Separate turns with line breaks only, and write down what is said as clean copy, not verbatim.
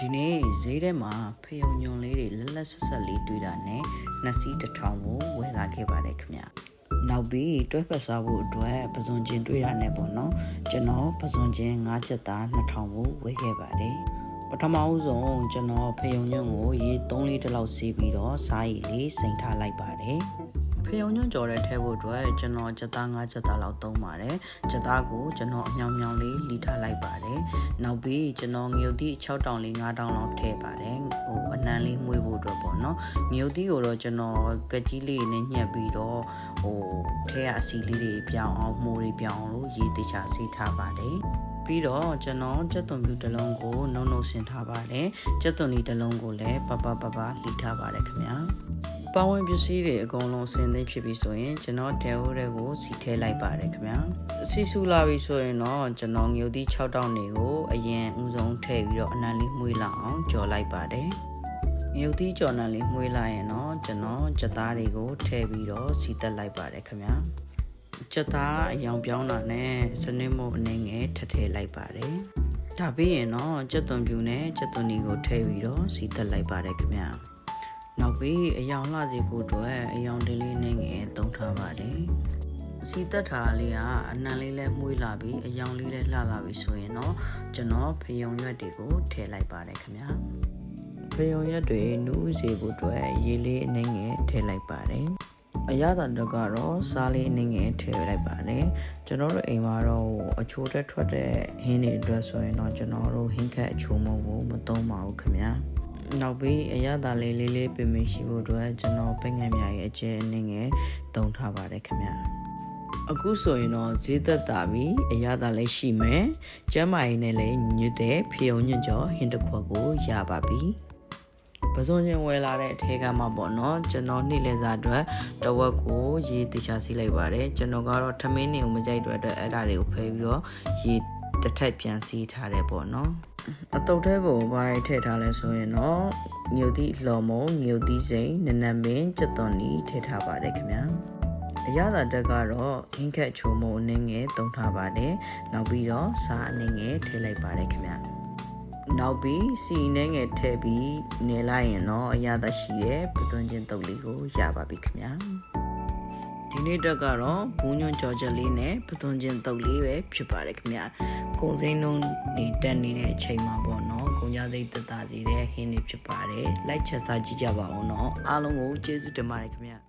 ဒီနေ့ဈေးထဲမှာဖယုံညွန်လေးတွေလက်လက်ဆက်ဆက်လေးတွေ့တာနဲ့နှစ်စီးတစ်ထောင်ကိုဝယ်လာခဲ့ပါတယ်ခင်ဗျ။နောက်ပြီးတွဲဖက်စားဖို့အတွက်ပဇွန်ကျင်တွေ့တာနဲ့ပေါ့နော်။ကျွန်တော်ပဇွန်ကျင်5ချက်သား2000ကိုဝယ်ခဲ့ပါတယ်။ပထမဦးဆုံးကျွန်တော်ဖယုံညွန်ကိုရေ3လီတလောက်စီးပြီးတော့စားရည်လေးစိန်ထားလိုက်ပါတယ်။ဖယုံညွန့်ကြော်တဲ့ထဲဖို့အတွက်ကျွန်တော်ချက်သား5ချက်သားလောက်သုံးပါတယ်ချက်သားကိုကျွန်တော်အမြောင်မြောင်လေးလီထားလိုက်ပါတယ်နောက်ပြီးကျွန်တော်ငရုတ်သီး6တောင်လေး9တောင်လောက်ထည့်ပါတယ်အနံလေးမှုေးဖို့အတွက်ပေါ့နော်ငရုတ်သီးကိုတော့ကျွန်တော်ကကြီးလေးနဲ့ညှက်ပြီးတော့ထဲကအစီလေးတွေပြောင်းအောင်မှုတွေပြောင်းအောင်လို့ရေတခြားစီးထားပါတယ်ပြီးတော့ကျွန်တော်ကြက်သွန်ပြူတစ်လုံးကိုနှုံနှုံဆင်ထားပါတယ်ကြက်သွန်လေးတစ်လုံးကိုလည်းပပလှီထားပါတယ်ခင်ဗျာပဝန်းပစ္စည်းတွေအကုန်လုံးဆင်သင့်ဖြစ်ပြီဆိုရင်ကျွန်တော်တဲဟိုးတွေကိုစီထဲလိုက်ပါတယ်ခင်ဗျာစီဆူလာပြီဆိုရင်တော့ကျွန်တော်ငရုတ်သီး6တောင်တွေကိုအရင်ဦးဆုံးထည့်ပြီးတော့အနံလေးမှုေးလာအောင်ကြော်လိုက်ပါတယ်ငရုတ်သီးကြော်နံလေးမှုေးလာရင်တော့ကျွန်တော်ချက်သားတွေကိုထည့်ပြီးတော့စီတက်လိုက်ပါတယ်ခင်ဗျာချက်သားအယောင်ပြောင်းတာနဲ့စနစ်မို့အနေငယ်ထည့်ထည့်လိုက်ပါတယ်ဒါပြီးရင်တော့ကြက်သွန်ပြူနဲ့ကြက်သွန်နီကိုထည့်ပြီးတော့စီတက်လိုက်ပါတယ်ခင်ဗျာနောက်ပြီးအယောင်လှစေဖို့အတွက်အယောင်တလေးနဲ့ငယ်သုံးထားပါတယ်စီတက်ထားလေးကအနံလေးလည်းမှုေးလာပြီးအယောင်လေးလည်းလှလာပြီဆိုရင်တော့ကျွန်တော်ဖယုံရွက်တွေကိုထည့်လိုက်ပါတယ်ခင်ဗျာဖယုံရွက်တွေနူးစေဖို့အတွက်ရေလေးအနှငယ်ထည့်လိုက်ပါတယ်အရသာတော့ကတော့စားလေးအနှငယ်ထည့်လိုက်ပါတယ်ကျွန်တော်တို့အိမ်မှာတော့အချိုးတက်ထွက်တဲ့ဟင်းတွေအတွက်ဆိုရင်တော့ကျွန်တော်တို့ဟင်းခက်အချိုးမုံကိုမသုံးပါဘူးခင်ဗျာနောက်ပြီးအရသာလေးပင်ပင်ရှိဖို့အတွက်ကျွန်တော်ပိတ်ငံမြရဲ့အကျဲအနည်းငယ်သုံးထားပါတယ်ခင်ဗျအခုဆိုရင်တော့ဈေးသက်တာပြီးအရသာလေးရှိမယ်ကျမ်းမာရေးနဲ့လည်းညွတ်တဲ့ဖျုံညွန့်ကျော်ဟင်းတစ်ခွက်ကိုရပါပြီပဇွန်ချင်းဝယ်လာတဲ့အထဲကမှပေါ့နော်ကျွန်တော်နေ့လည်စာအတွက်တဝက်ကိုရေတခြားစီးလိုက်ပါတယ်ကျွန်တော်ကတော့ထမင်းတွေကိုမကြိုက်တဲ့အတွက်အဲ့ဒါတွေကိုဖယ်ပြီးတော့ရေတစ်ထပ်ပြန်စီးထားတယ်ပေါ့နော်အတုပ်ထဲကိုဘာထည့်ထားလဲဆိုရင်တော့ငရုတ်သီးလော်မုံငရုတ်သီးစိမ်နနမင်းကြက်သွန်နီထည့်ထားပါတယ်ခင်ဗျာအရသာတက်ကတော့ဟင်းခက်ချိုမုံအနည်းငယ်သုံးထားပါတယ်နောက်ပြီးတော့စားအနည်းငယ်ထည့်လိုက်ပါတယ်ခင်ဗျာနောက်ပြီးစီအနည်းငယ်ထည့်ပြီးနေလိုက်ရင်တော့အရသာရှိတဲ့ပဇွန်ချင်းတုပ်လေးကိုရပါပြီခင်ဗျာဒီနေ့တက်ကတော့ဘူးညွန့်ကြော်ချက်လေးနဲ့ပသွန်ချင်းတုပ်လေးပဲဖြစ်ပါတယ်ခင်ဗျာကုန်စိမ်းနှုန်းနေတက်နေတဲ့အချိန်မှာပေါ့နော်ကုန်ကြစိတ်သက်သာစေတဲ့ဟင်းတွေဖြစ်ပါတယ်လိုက်ချက်စားကြည့်ကြပါဦးနော်အားလုံးကိုကျေးဇူးတင်ပါတယ်ခင်ဗျာ